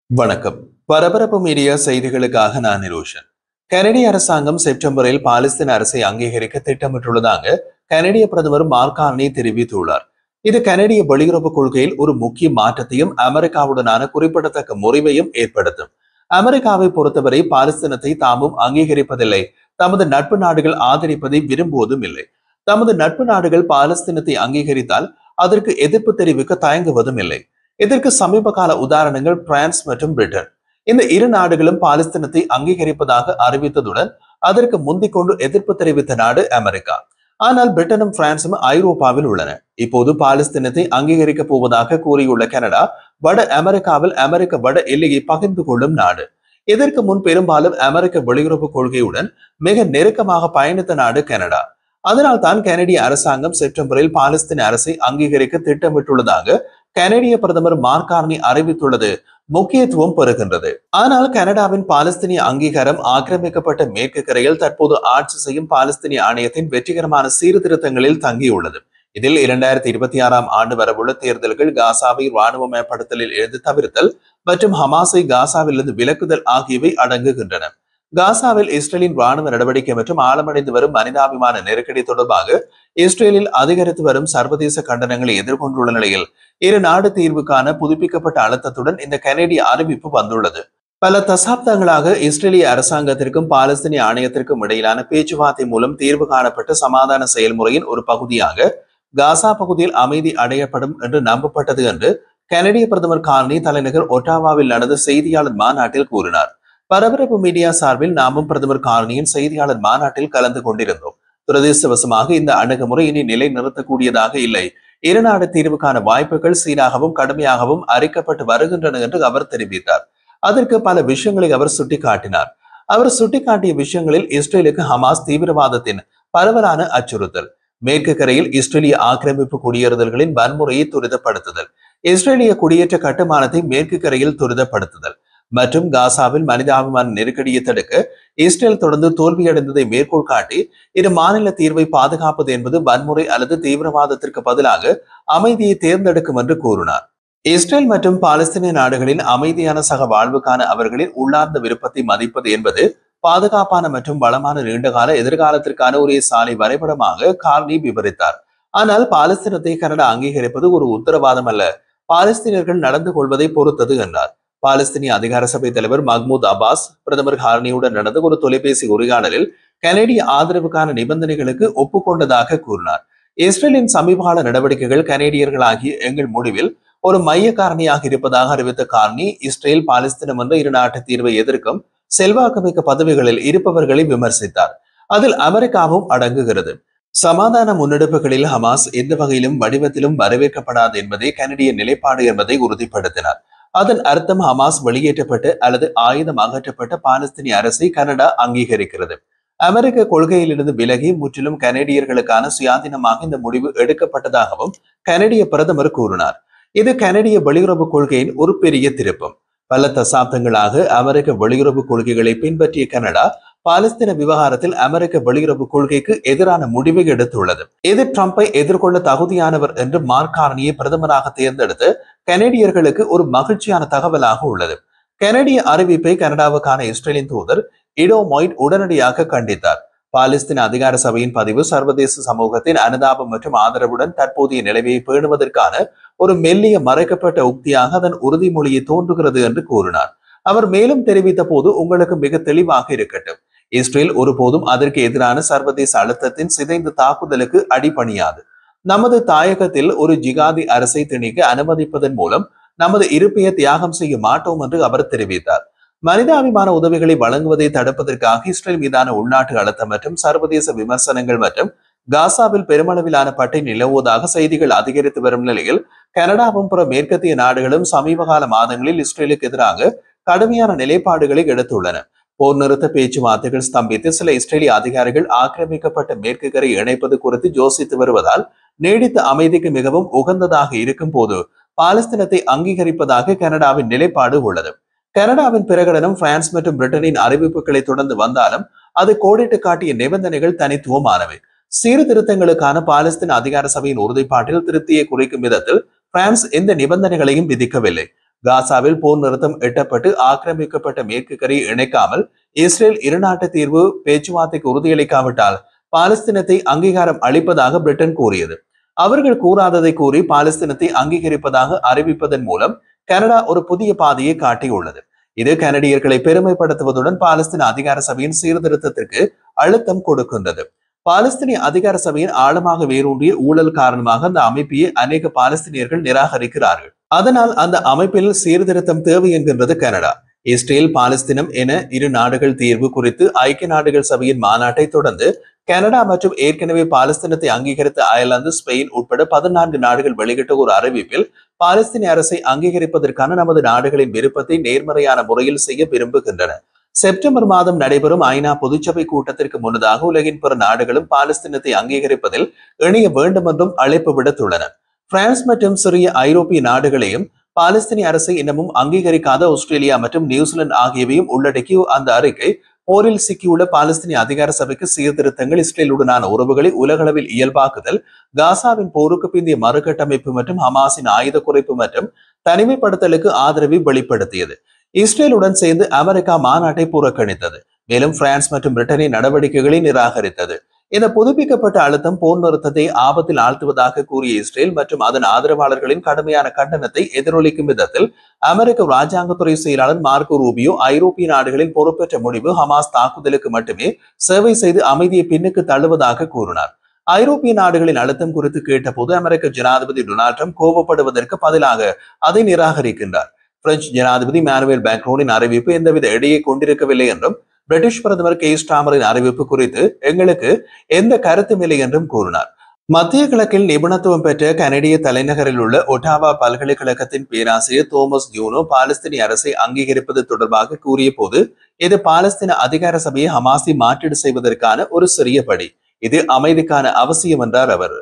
வணக்கம். பரபரப்பு மீடியா செய்திகளுக்காக நான் நிரோஷன். கனடிய அரசாங்கம் செப்டம்பரில் பாலஸ்தீன அரசை அங்கீகரிக்க திட்டமிட்டுள்ளதாக கனடிய பிரதமர் மார்க் கார்னி தெரிவித்துள்ளார். இது கனடிய வெளியுறவு கொள்கையில் ஒரு முக்கிய மாற்றத்தையும் அமெரிக்காவுடனான குறிப்பிடத்தக்க முறிவையும் ஏற்படுத்தும். அமெரிக்காவை பொறுத்தவரை பாலஸ்தீனத்தை தாமும் அங்கீகரிப்பதில்லை, தமது நட்பு நாடுகள் ஆதரிப்பதை விரும்புவதும் இல்லை. தமது நட்பு நாடுகள் பாலஸ்தீனத்தை அங்கீகரித்தால் அதற்கு எதிர்ப்பு தெரிவிக்க தயங்குவதும் இல்லை. இதற்கு சமீப கால உதாரணங்கள் பிரான்ஸ் மற்றும் பிரிட்டன். இந்த இரு நாடுகளும் பாலஸ்தீனத்தை அங்கீகரிப்பதாக அறிவித்ததுடன் அதற்கு முந்திக் கொண்டு எதிர்ப்பு தெரிவித்த நாடு அமெரிக்கா. ஆனால் பிரிட்டனும் பிரான்சும் ஐரோப்பாவில் உள்ளன. இப்போது பாலஸ்தீனத்தை அங்கீகரிக்கப் போவதாக கூறியுள்ள கனடா வட அமெரிக்காவில் அமெரிக்க வட எல்லையை பகிர்ந்து கொள்ளும் நாடு. இதற்கு முன் பெரும்பாலும் அமெரிக்க வெளியுறவு கொள்கையுடன் மிக நெருக்கமாக பயணித்த நாடு கனடா. அதனால் தான் கனடிய அரசாங்கம் செப்டம்பரில் பாலஸ்தீன அரசை அங்கீகரிக்க திட்டமிட்டுள்ளதாக கனடிய பிரதமர் மார்க் கார்னி அறிவித்துள்ளது முக்கியத்துவம் பெறுகின்றது. ஆனால் கனடாவின் பாலஸ்தீனிய அங்கீகாரம் ஆக்கிரமிக்கப்பட்ட மேற்கு கரையில் தற்போது ஆட்சி செய்யும் பாலஸ்தீனிய ஆணையத்தின் வெற்றிகரமான சீர்திருத்தங்களில் தங்கியுள்ளது. இதில் 2026ஆம் ஆண்டு வரவுள்ள தேர்தல்கள், காசாவை இராணுவமயப்படுத்தலில் இருந்து தவிர்த்தல் மற்றும் ஹமாஸை காசாவிலிருந்து விலக்குதல் ஆகியவை அடங்குகின்றன. காசாவில் இஸ்ரேலின் ராணுவ நடவடிக்கை மற்றும் ஆழமடைந்து வரும் மனிதாபிமான நெருக்கடி தொடர்பாக இஸ்ரேலில் அதிகரித்து வரும் சர்வதேச கண்டனங்களை எதிர்கொண்டுள்ள நிலையில் இரு நாடு தீர்வுக்கான புதுப்பிக்கப்பட்ட அழுத்தத்துடன் இந்த கனேடிய அறிவிப்பு வந்துள்ளது. பல தசாப்தங்களாக இஸ்ரேலிய அரசாங்கத்திற்கும் பாலஸ்தீனிய ஆணையத்திற்கும் இடையிலான பேச்சுவார்த்தை மூலம் தீர்வு காணப்பட்ட சமாதான செயல்முறையின் ஒரு பகுதியாக காசா பகுதியில் அமைதி அடையப்படும் என்று நம்பப்பட்டது என்று கனடிய பிரதமர் கார்னி தலைநகர் ஒட்டாவாவில் நடந்த செய்தியாளர் மாநாட்டில் கூறினார். பரபரப்பு மீடியா சார்பில் நாமும் பிரதமர் கார்னியின் செய்தியாளர் மாநாட்டில் கலந்து கொண்டிருந்தோம். துரதிருஷ்டவசமாக இந்த அணுகுமுறை இனி நிலை நிறுத்தக்கூடியதாக இல்லை. இரு நாடு தீர்வுக்கான வாய்ப்புகள் சீராகவும் கடுமையாகவும் அறிக்கப்பட்டு வருகின்றன என்று அவர் தெரிவித்தார். அதற்கு பல விஷயங்களை அவர் சுட்டிக்காட்டினார். அவர் சுட்டிக்காட்டிய விஷயங்களில் இஸ்ரேலுக்கு ஹமாஸ் தீவிரவாதத்தின் பரவலான அச்சுறுத்தல், மேற்கு கரையில் இஸ்ரேலிய ஆக்கிரமிப்பு குடியேறுதல்களின் வன்முறையை துரிதப்படுத்துதல், இஸ்ரேலிய குடியேற்ற கட்டுமானத்தை மேற்கு கரையில் துரிதப்படுத்துதல் மற்றும் காசாவில் மனிதாபிமான நெருக்கடியை தடுக்க இஸ்ரேல் தொடர்ந்து தோல்வியடைந்ததை மேற்கோள் காட்டி இரு மாநில தீர்வை பாதுகாப்பது என்பது வன்முறை அல்லது தீவிரவாதத்திற்கு பதிலாக அமைதியை தேர்ந்தெடுக்கும் என்று கூறினார். இஸ்ரேல் மற்றும் பாலஸ்தீன நாடுகளின் அமைதியான சக வாழ்வுக்கான அவர்களின் உள்ளார்ந்த விருப்பத்தை மதிப்பது என்பது பாதுகாப்பான மற்றும் வளமான நீண்டகால எதிர்காலத்திற்கான ஒரு சாலை வரைபடமாக கார்னி விவரித்தார். ஆனால் பாலஸ்தீனத்தை கனடா அங்கீகரிப்பது ஒரு உத்தரவாதம் அல்ல, பாலஸ்தீனர்கள் நடந்து கொள்வதை பொறுத்தது என்றார். பாலஸ்தீனிய அதிகார சபை தலைவர் மஹ்மூத் அப்பாஸ் பிரதமர் கார்னியுடன் நடந்த ஒரு தொலைபேசி உரையாடலில் கனேடிய ஆதரவுக்கான நிபந்தனைகளுக்கு ஒப்புக்கொண்டதாக கூறினார். இஸ்ரேலின் சமீபகால நடவடிக்கைகள் கனேடியர்களாகிய எங்கள் முடிவில் ஒரு மைய காரணியாக இருப்பதாக அறிவித்த கார்னி, இஸ்ரேல் பாலஸ்தீனம் என்ற இரு நாட்டு தீர்வை எதிர்க்கும் செல்வாக்குமிக்க பதவிகளில் இருப்பவர்களை விமர்சித்தார். அதில் அமெரிக்காவும் அடங்குகிறது. சமாதான முன்னெடுப்புகளில் ஹமாஸ் எந்த வகையிலும் வடிவத்திலும் வரவேற்கப்படாது என்பதே கனடிய நிலைப்பாடு என்பதை உறுதிப்படுத்தினார். அதன் அர்த்தம் ஹமாஸ் வெளியேற்றப்பட்டு அல்லது ஆயுதம் அகற்றப்பட்ட பாலஸ்தீனிய அரசை கனடா அங்கீகரிக்கிறது. அமெரிக்க கொள்கையிலிருந்து விலகி முற்றிலும் கனடியர்களுக்கான சுயாதீனமாக இந்த முடிவு எடுக்கப்பட்டதாகவும் கனடிய பிரதமர் கூறினார். இது கனடிய வெளியுறவு கொள்கையின் ஒரு பெரிய திருப்பம். பல தசாப்தங்களாக அமெரிக்க வெளியுறவு கொள்கைகளை பின்பற்றிய கனடா பாலஸ்தீன விவகாரத்தில் அமெரிக்க வெளியுறவு கொள்கைக்கு எதிரான முடிவை எடுத்துள்ளது. இது ட்ரம்பை எதிர்கொள்ள தகுதியானவர் என்று மார்க் கார்னியை பிரதமராக தேர்ந்தெடுத்து கனேடியர்களுக்கு ஒரு மகிழ்ச்சியான தகவலாக உள்ளது. கனடிய அறிவிப்பை கனடாவுக்கான இஸ்ரேலின் தூதர் இடோ மொய்ட் உடனடியாக கண்டித்தார். பாலஸ்தீன அதிகார சபையின் பதிவு சர்வதேச சமூகத்தின் அனுதாபம் மற்றும் ஆதரவுடன் தற்போதைய நிலைமையை பேணுவதற்கான ஒரு மெல்லிய மறைக்கப்பட்ட உக்தியாக அதன் உறுதிமொழியை தோன்றுகிறது என்று கூறினார். அவர் மேலும் தெரிவித்த போது, உங்களுக்கு மிக தெளிவாக இருக்கட்டும், இஸ்ரேல் ஒருபோதும் அதற்கு எதிரான சர்வதேச அழுத்தத்தின் சிதைந்த தாக்குதலுக்கு அடிபணியாது. நமது தாயகத்தில் ஒரு ஜிகாதி அரசை திணிக்க அனுமதிப்பதன் மூலம் நமது இருப்பையை தியாகம் செய்ய மாட்டோம் என்று அவர் தெரிவித்தார். மனிதாபிமான உதவிகளை வழங்குவதை தடுப்பதற்காக இஸ்ரேல் மீதான உள்நாட்டு அழுத்தம் மற்றும் சர்வதேச விமர்சனங்கள் மற்றும் காசாவில் பெருமளவிலான பட்டை நிலவுவதாக செய்திகள் அதிகரித்து வரும் நிலையில் கனடாவும் பிற மேற்கத்திய நாடுகளும் சமீபகால மாதங்களில் இஸ்ரேலுக்கு எதிராக கடுமையான நிலைப்பாடுகளை எடுத்துள்ளன. போர் நிறுத்த பேச்சுவார்த்தைகள் ஸ்தம்பித்து சில இஸ்ரேலிய அதிகாரிகள் ஆக்கிரமிக்கப்பட்ட மேற்கு கரை இணைப்பது குறித்து யோசித்து வருவதால் நீடித்த அமைதிக்கு மிகவும் உகந்ததாக இருக்கும் போது பாலஸ்தீனத்தை அங்கீகரிப்பதாக கனடாவின் நிலைப்பாடு உள்ளது. கனடாவின் பிரகடனம் பிரான்ஸ் மற்றும் பிரிட்டனின் அறிவிப்புகளை தொடர்ந்து வந்தாலும் அது கோடிட்டு காட்டிய நிபந்தனைகள் தனித்துவமானவை. சீர்திருத்தங்களுக்கான பாலஸ்தீன அதிகார சபையின் உறுதிப்பாட்டில் திருப்தியை குறிக்கும் விதத்தில் பிரான்ஸ் எந்த நிபந்தனைகளையும் விதிக்கவில்லை. காசாவில் போர் நிறுத்தம் எட்டப்பட்டு ஆக்கிரமிக்கப்பட்ட மேற்கு கரையை இணைக்காமல் இஸ்ரேல் இருநாட்டு தீர்வு பேச்சுவார்த்தைக்கு உறுதியளிக்காவிட்டால் பாலஸ்தீனத்தை அங்கீகாரம் அளிப்பதாக பிரிட்டன் கூறியது. அவர்கள் கூறாததை கூறி பாலஸ்தீனத்தை அங்கீகரிப்பதாக அறிவிப்பதன் மூலம் கனடா ஒரு புதிய பாதையை காட்டியுள்ளது. இது கனடியர்களை பெருமைப்படுத்துவதுடன் பாலஸ்தீன அதிகார சபையின் சீர்திருத்தத்திற்கு அழுத்தம் கொடுக்கின்றது. பாலஸ்தீனிய அதிகார சபையின் ஆழமாக வேரூன்றிய ஊழல் காரணமாக அந்த அமைப்பையே அநேக பாலஸ்தீனியர்கள் நிராகரிக்கிறார்கள். அதனால் அந்த அமைப்பில் சீர்திருத்தம் தேவை என்கின்றது கனடா. இஸ்ரேல் பாலஸ்தீனம் என இரு நாடுகள் தீர்வு குறித்து ஐக்கிய நாடுகள் சபையின் மாநாட்டை தொடர்ந்து கனடா மற்றும் ஏற்கனவே பாலஸ்தீனத்தை அங்கீகரித்த அயர்லாந்து, ஸ்பெயின் உட்பட 14 நாடுகள் வெளியிட்ட ஒரு அறிவிப்பில் பாலஸ்தீன அரசை அங்கீகரிப்பதற்கான நமது நாடுகளின் விருப்பத்தை நேர்மறையான முறையில் செய்ய விரும்புகின்றன. செப்டம்பர் மாதம் நடைபெறும் ஐநா பொதுச்சபை கூட்டத்திற்கு முன்னதாக உலகின் பிற நாடுகளும் பாலஸ்தீனத்தை அங்கீகரிப்பதில் இணைய வேண்டும் என்றும் அழைப்பு விடுத்துள்ளன. பிரான்ஸ் மற்றும் சிறிய ஐரோப்பிய நாடுகளையும் பாலஸ்தீன அரசை இன்னமும் அங்கீகரிக்காத ஆஸ்திரேலியா மற்றும் நியூசிலாந்து ஆகியவையும் உள்ளடக்கிய அந்த அறிக்கை போரில் சிக்கியுள்ள பாலஸ்தீன அதிகார சபைக்கு சீர்திருத்தங்கள், இஸ்ரேலுடனான உறவுகளை உலகளவில் இயல்பாக்குதல், காசாவின் போருக்கு பிந்தைய மறுகட்டமைப்பு மற்றும் ஹமாஸின் ஆயுத குறைப்பு மற்றும் தனிமைப்படுத்தலுக்கு ஆதரவை வெளிப்படுத்தியது. இஸ்ரேலுடன் சேர்ந்து அமெரிக்கா மாநாட்டை புறக்கணித்தது. மேலும் பிரான்ஸ் மற்றும் பிரிட்டனின் நடவடிக்கைகளை நிராகரித்தது. இந்த புதுப்பிக்கப்பட்ட அழுத்தம் போர் நிறுத்தத்தை ஆபத்தில் ஆழ்த்துவதாக கூறிய இஸ்ரேல் மற்றும் அதன் ஆதரவாளர்களின் கடுமையான கண்டனத்தை எதிரொலிக்கும் விதத்தில் அமெரிக்க ராஜாங்கத்துறை செயலாளர் மார்க்கோ ரூபியோ ஐரோப்பிய நாடுகளின் பொறுப்பேற்ற முடிவு ஹமாஸ் தாக்குதலுக்கு மட்டுமே சேவை செய்து அமைதியை பின்னுக்கு தள்ளுவதாக கூறினார். ஐரோப்பிய நாடுகளின் அழுத்தம் குறித்து கேட்டபோது அமெரிக்க ஜனாதிபதி டொனால்ட் ட்ரம்ப் கோபப்படுவதற்கு பதிலாக அதை நிராகரிக்கின்றார். பிரெஞ்சு ஜனாதிபதி மேனுவேல் மேக்ரோனின் அறிவிப்பு எந்தவித இடையே கொண்டிருக்கவில்லை என்றும், பிரிட்டிஷ் பிரதமர் கே ஸ்டாமரின் அறிவிப்பு குறித்து எங்களுக்கு எந்த கருத்தும் இல்லை என்றும் கூறினார். மத்திய கிழக்கில் நிபுணத்துவம் பெற்ற கனடிய தலைநகரில் உள்ள ஒட்டாவா பல்கலைக்கழகத்தின் பேராசிரியர் தோமஸ் ஜூனோ பாலஸ்தீன அரசை அங்கீகரிப்பது தொடர்பாக கூறிய போது, இது பாலஸ்தீன அதிகார சபையை ஹமாஸை மாற்றீடு செய்வதற்கான ஒரு சிறிய படி. இது அமைதிக்கான அவசியம் என்றார் அவர்.